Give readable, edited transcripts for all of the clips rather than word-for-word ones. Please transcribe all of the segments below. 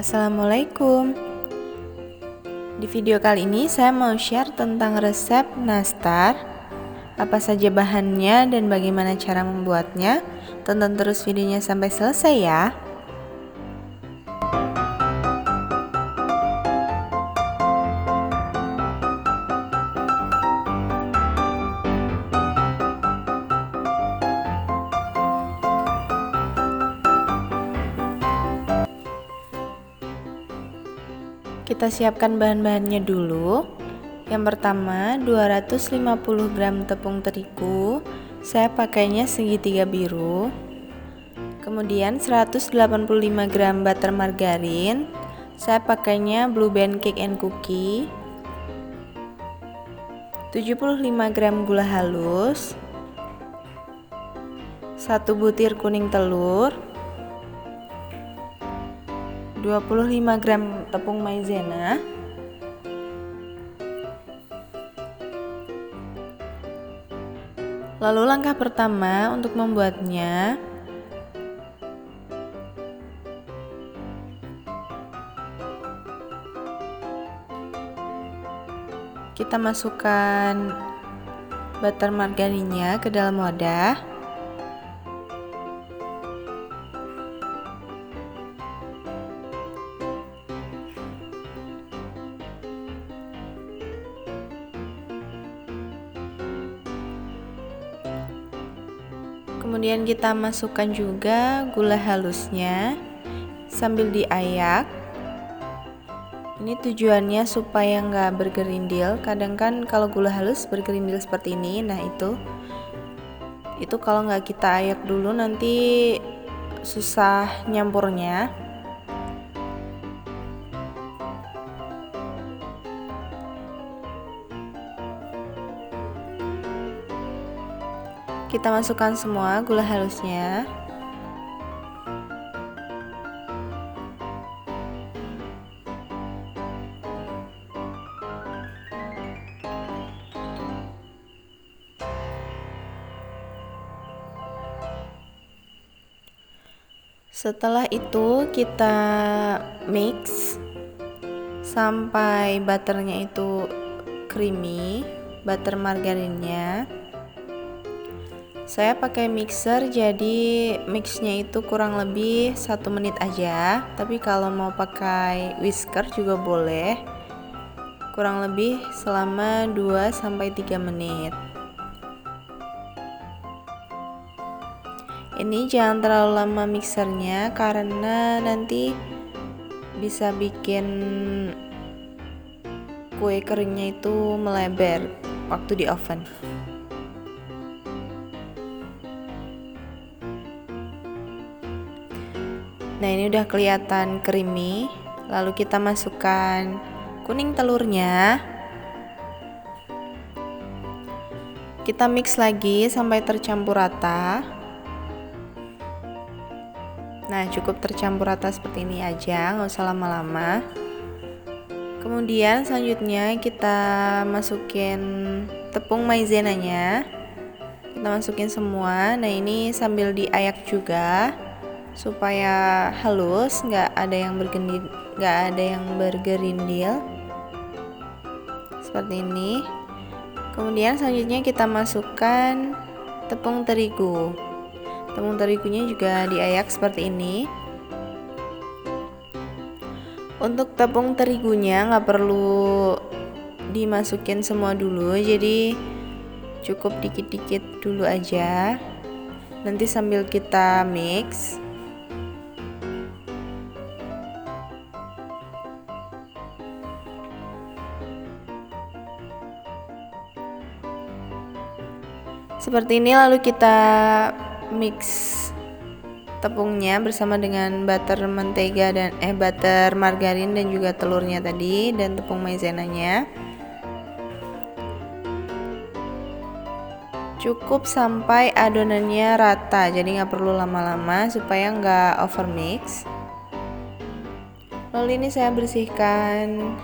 Assalamualaikum. Di video kali ini saya mau share tentang resep nastar. Apa saja bahannya dan bagaimana cara membuatnya. Tonton terus videonya sampai selesai ya. Kita siapkan bahan-bahannya dulu. Yang pertama 250 gram tepung terigu, saya pakainya segitiga biru. Kemudian 185 gram butter margarin, saya pakainya Blue Band Cake and Cookie. 75 gram gula halus, 1 butir kuning telur, 25 gram tepung maizena, lalu langkah pertama untuk membuatnya, kita masukkan butter margarinnya ke dalam wadah. Kemudian kita masukkan juga gula halusnya sambil diayak. Ini tujuannya supaya nggak bergerindil. Kadang kan kalau gula halus bergerindil seperti ini. Nah itu kalau nggak kita ayak dulu nanti susah nyampurnya. Kita masukkan semua gula halusnya. Setelah itu kita mix sampai butternya itu creamy, butter margarinnya. Saya pakai mixer, jadi mixnya itu kurang lebih 1 menit aja. Tapi kalau mau pakai whisker juga boleh, kurang lebih selama 2-3 menit. Ini jangan terlalu lama mixernya karena nanti bisa bikin kue keringnya itu melebar waktu di oven. Nah, ini udah kelihatan creamy. Lalu kita masukkan kuning telurnya. Kita mix lagi sampai tercampur rata. Nah, cukup tercampur rata seperti ini aja, nggak usah lama-lama. Kemudian selanjutnya kita masukin tepung maizenanya. Kita masukin semua. Nah, ini sambil diayak juga supaya halus, nggak ada yang bergerindil seperti ini. Kemudian selanjutnya kita masukkan tepung terigu. Tepung terigunya juga diayak seperti ini. Untuk tepung terigunya nggak perlu dimasukin semua dulu, jadi cukup dikit-dikit dulu aja. Nanti sambil kita mix. Seperti ini, lalu kita mix tepungnya bersama dengan butter margarin dan juga telurnya tadi dan tepung maizenanya. Cukup sampai adonannya rata, jadi nggak perlu lama-lama supaya nggak over mix. Lalu ini saya bersihkan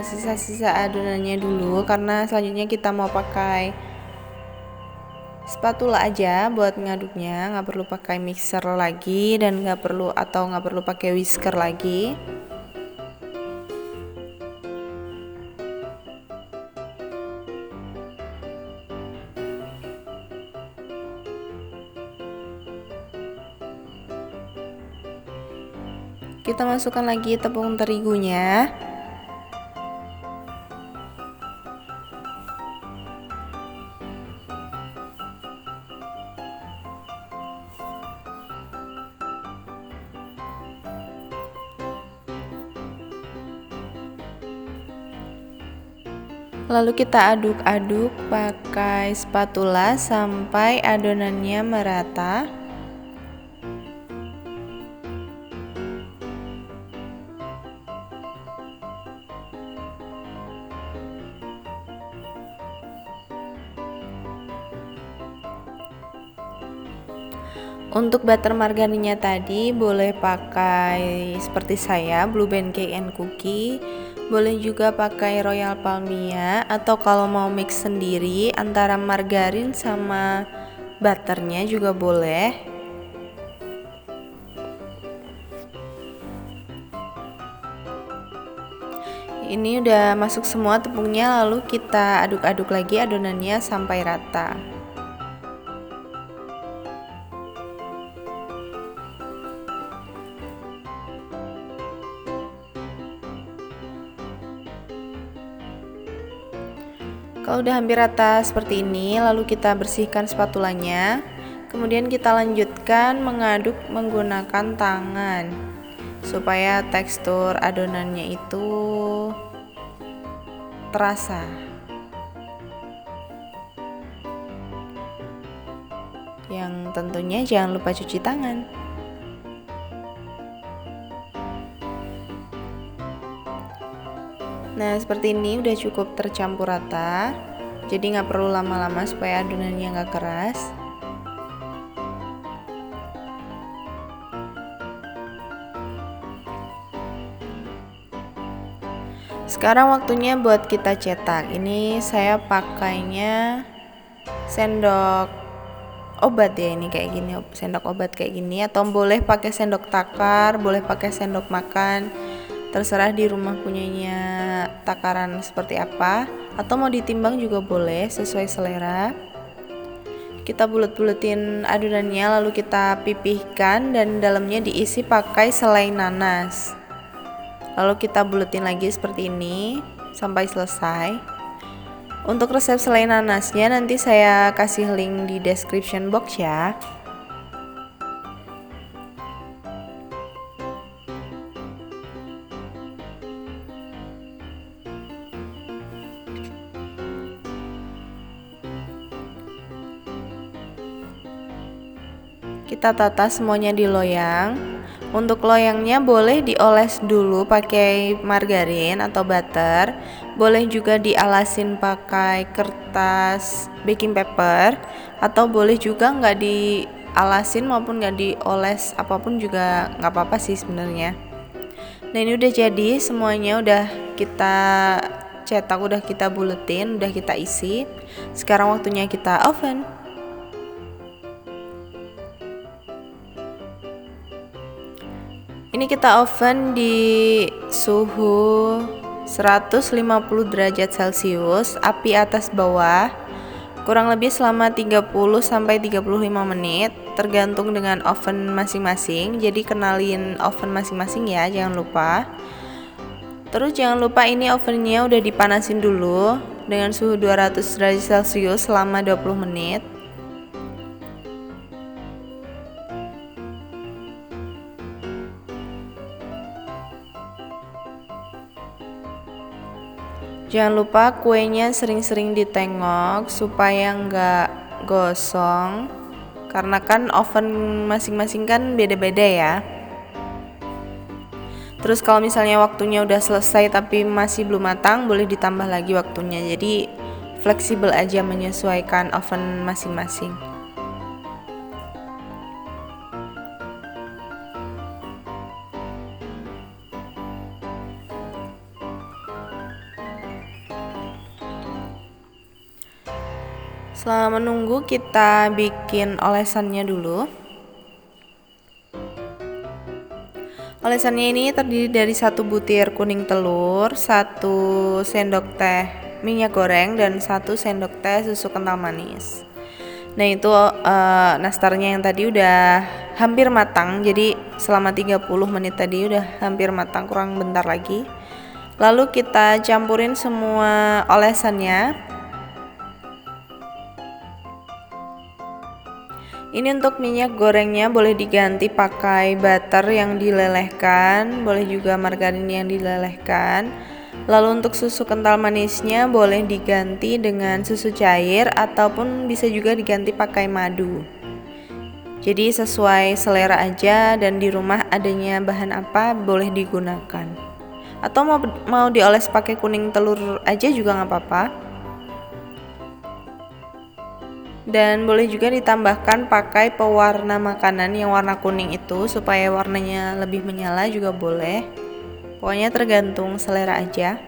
sisa-sisa adonannya dulu karena selanjutnya kita mau pakai spatula aja buat ngaduknya, nggak perlu pakai mixer lagi dan nggak perlu pakai whisker lagi. Kita masukkan lagi tepung terigunya. Lalu kita aduk-aduk pakai spatula sampai adonannya merata. Untuk butter margarinnya tadi boleh pakai seperti saya, Blue Band Cake and Cookie. Boleh juga pakai Royal Palmia, atau kalau mau mix sendiri antara margarin sama butternya juga boleh. Ini udah masuk semua tepungnya, lalu kita aduk-aduk lagi adonannya sampai rata. Kalau udah hampir rata seperti ini, lalu kita bersihkan spatulanya. Kemudian kita lanjutkan mengaduk menggunakan tangan supaya tekstur adonannya itu terasa. Yang tentunya jangan lupa cuci tangan. Nah, seperti ini udah cukup tercampur rata, jadi nggak perlu lama-lama supaya adonannya nggak keras. Sekarang waktunya buat kita cetak. Ini saya pakainya sendok obat ya, ini kayak gini, sendok obat kayak gini, atau boleh pakai sendok takar, boleh pakai sendok makan. Terserah di rumah punyanya takaran seperti apa, atau mau ditimbang juga boleh sesuai selera. Kita bulet-buletin adonannya, lalu kita pipihkan dan dalamnya diisi pakai selai nanas. Lalu kita buletin lagi seperti ini sampai selesai. Untuk resep selai nanasnya nanti saya kasih link di description box ya. Kita tata semuanya di loyang. Untuk loyangnya boleh dioles dulu pakai margarin atau butter. Boleh juga dialasin pakai kertas baking paper, atau boleh juga nggak dialasin maupun nggak dioles apapun juga nggak apa-apa sih sebenarnya. Nah, ini udah jadi semuanya, udah kita cetak, udah kita buletin, udah kita isi. Sekarang waktunya kita oven. Ini kita oven di suhu 150 derajat Celcius, api atas bawah, kurang lebih selama 30-35 menit, tergantung dengan oven masing-masing. Jadi kenalin oven masing-masing ya, jangan lupa. Terus jangan lupa ini ovennya udah dipanasin dulu dengan suhu 200 derajat Celcius selama 20 menit. Jangan lupa kuenya sering-sering ditengok supaya nggak gosong, karena kan oven masing-masing kan beda-beda ya. Terus kalau misalnya waktunya udah selesai tapi masih belum matang, boleh ditambah lagi waktunya. Jadi fleksibel aja menyesuaikan oven masing-masing. Selama menunggu kita bikin olesannya dulu. Olesannya ini terdiri dari 1 butir kuning telur, 1 sendok teh minyak goreng, dan 1 sendok teh susu kental manis. Nah itu nastarnya yang tadi udah hampir matang, jadi selama 30 menit tadi udah hampir matang, kurang bentar lagi. Lalu kita campurin semua olesannya. Ini untuk minyak gorengnya boleh diganti pakai butter yang dilelehkan, boleh juga margarin yang dilelehkan. Lalu untuk susu kental manisnya boleh diganti dengan susu cair ataupun bisa juga diganti pakai madu. Jadi sesuai selera aja, dan di rumah adanya bahan apa boleh digunakan. Atau mau dioles pakai kuning telur aja juga nggak apa-apa. Dan boleh juga ditambahkan pakai pewarna makanan yang warna kuning itu supaya warnanya lebih menyala juga boleh. Pokoknya tergantung selera aja.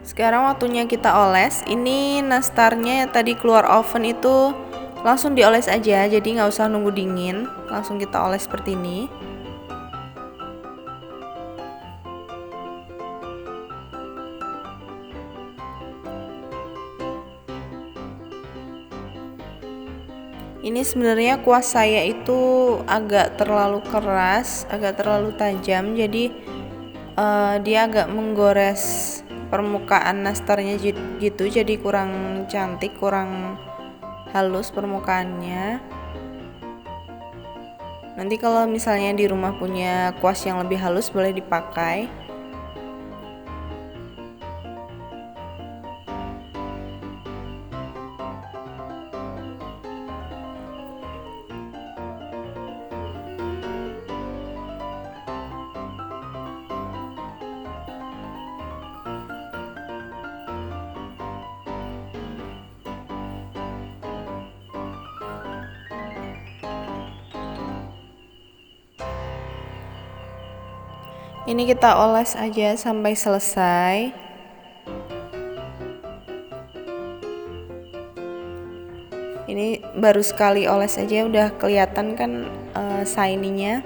Sekarang waktunya kita oles. Ini nastarnya tadi keluar oven itu langsung dioles aja, jadi nggak usah nunggu dingin, langsung kita oles seperti ini. Ini sebenarnya kuas saya itu agak terlalu keras, agak terlalu tajam, jadi dia agak menggores permukaan nastarnya gitu, jadi kurang cantik, kurang halus permukaannya. Nanti kalau misalnya di rumah punya kuas yang lebih halus boleh dipakai. Ini kita oles aja sampai selesai. Ini baru sekali oles aja udah kelihatan kan shiny-nya.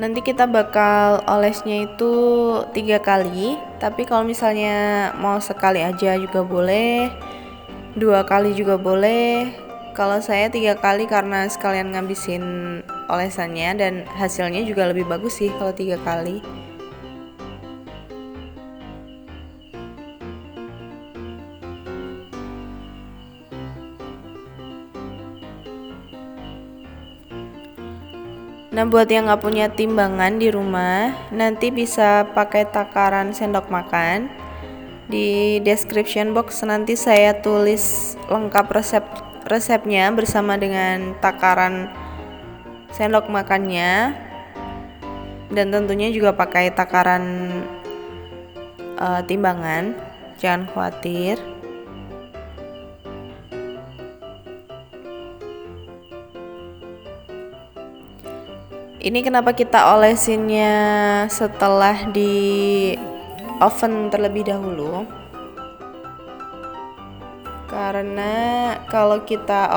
Nanti kita bakal olesnya itu 3 kali, tapi kalau misalnya mau sekali aja juga boleh, 2 kali juga boleh. Kalau saya 3 kali karena sekalian ngabisin olesannya, dan hasilnya juga lebih bagus sih kalau 3 kali. Nah buat yang nggak punya timbangan di rumah, nanti bisa pakai takaran sendok makan. Di description box nanti saya tulis lengkap resepnya bersama dengan takaran sendok makannya, dan tentunya juga pakai takaran timbangan, jangan khawatir. Ini kenapa kita olesinnya setelah di oven terlebih dahulu, karena kalau kita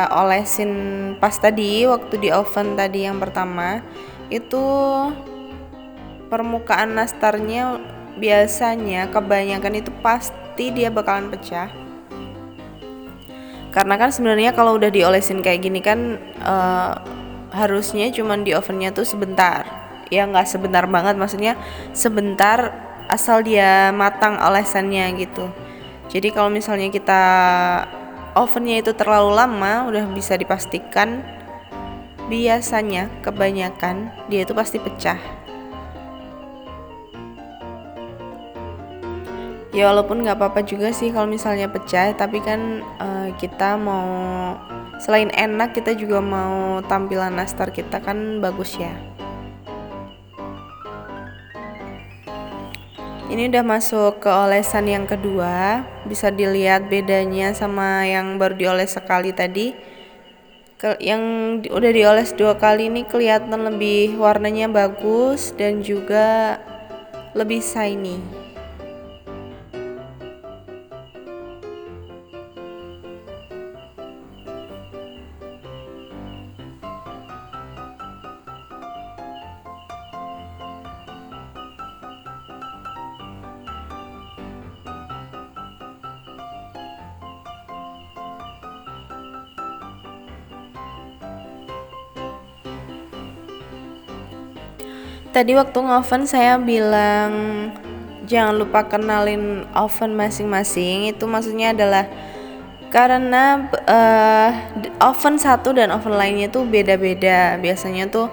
olesin pas tadi waktu di oven tadi yang pertama itu permukaan nastarnya biasanya kebanyakan itu pasti dia bakalan pecah. Karena kan sebenarnya kalau udah diolesin kayak gini kan harusnya cuman di ovennya tuh sebentar. Ya nggak sebentar banget, maksudnya sebentar asal dia matang olesannya gitu. Jadi kalau misalnya kita ovennya itu terlalu lama, udah bisa dipastikan biasanya kebanyakan dia itu pasti pecah. Ya walaupun nggak apa-apa juga sih kalau misalnya pecah, tapi kan kita mau selain enak kita juga mau tampilan nastar kita kan bagus ya. Ini udah masuk ke olesan yang kedua. Bisa dilihat bedanya sama yang baru dioles sekali tadi. Yang udah dioles 2 kali ini kelihatan lebih warnanya bagus dan juga lebih shiny. Tadi waktu ngoven saya bilang jangan lupa kenalin oven masing-masing. Itu maksudnya adalah karena oven satu dan oven lainnya tuh beda-beda. Biasanya tuh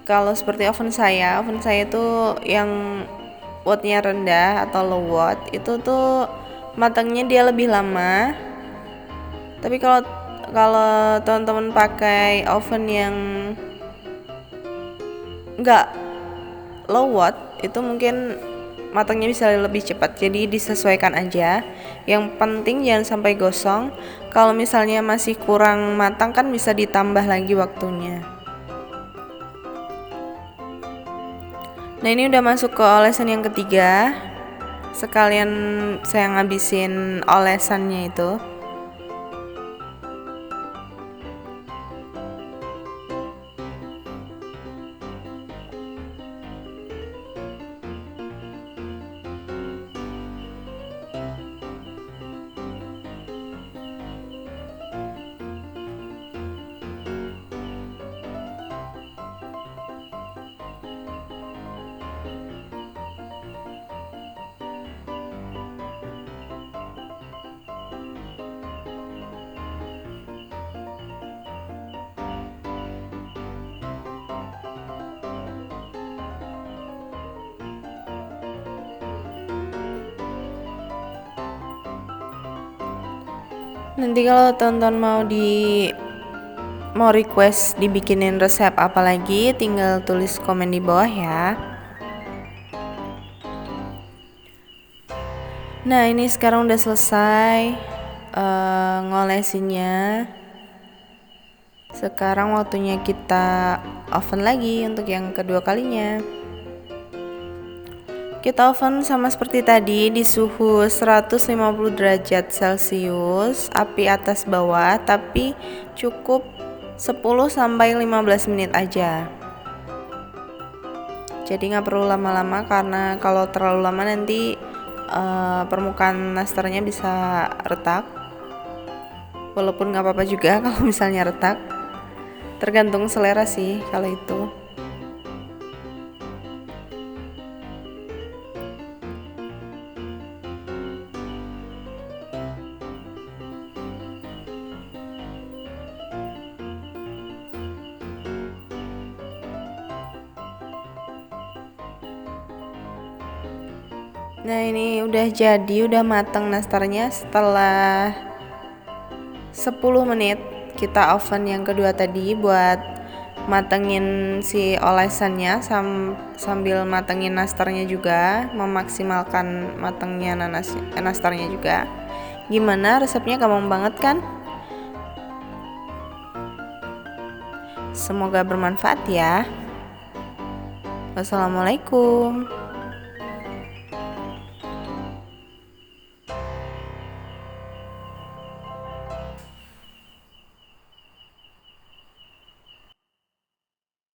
kalau seperti oven saya tuh yang wattnya rendah atau low watt itu tuh matangnya dia lebih lama. Tapi kalau teman-teman pakai oven yang enggak low watt itu mungkin matangnya bisa lebih cepat, jadi disesuaikan aja. Yang penting jangan sampai gosong. Kalau misalnya masih kurang matang kan bisa ditambah lagi waktunya. Nah, ini udah masuk ke olesan yang ketiga. Sekalian saya ngabisin olesannya itu. Nanti kalau teman-teman mau request dibikinin resep apa lagi, tinggal tulis komen di bawah ya. Nah, ini sekarang udah selesai ngolesinnya. Sekarang waktunya kita oven lagi untuk yang kedua kalinya. Kita oven sama seperti tadi di suhu 150 derajat Celcius, api atas bawah, tapi cukup 10-15 menit aja. Jadi nggak perlu lama-lama, karena kalau terlalu lama nanti permukaan nastarnya bisa retak. Walaupun nggak apa-apa juga kalau misalnya retak, tergantung selera sih kalau itu. Nah, ini udah jadi, udah matang nastarnya. Setelah 10 menit kita oven yang kedua tadi buat matengin si olesannya sambil matengin nastarnya juga, memaksimalkan matangnya nastarnya juga. Gimana, resepnya gampang banget kan? Semoga bermanfaat ya. Wassalamualaikum.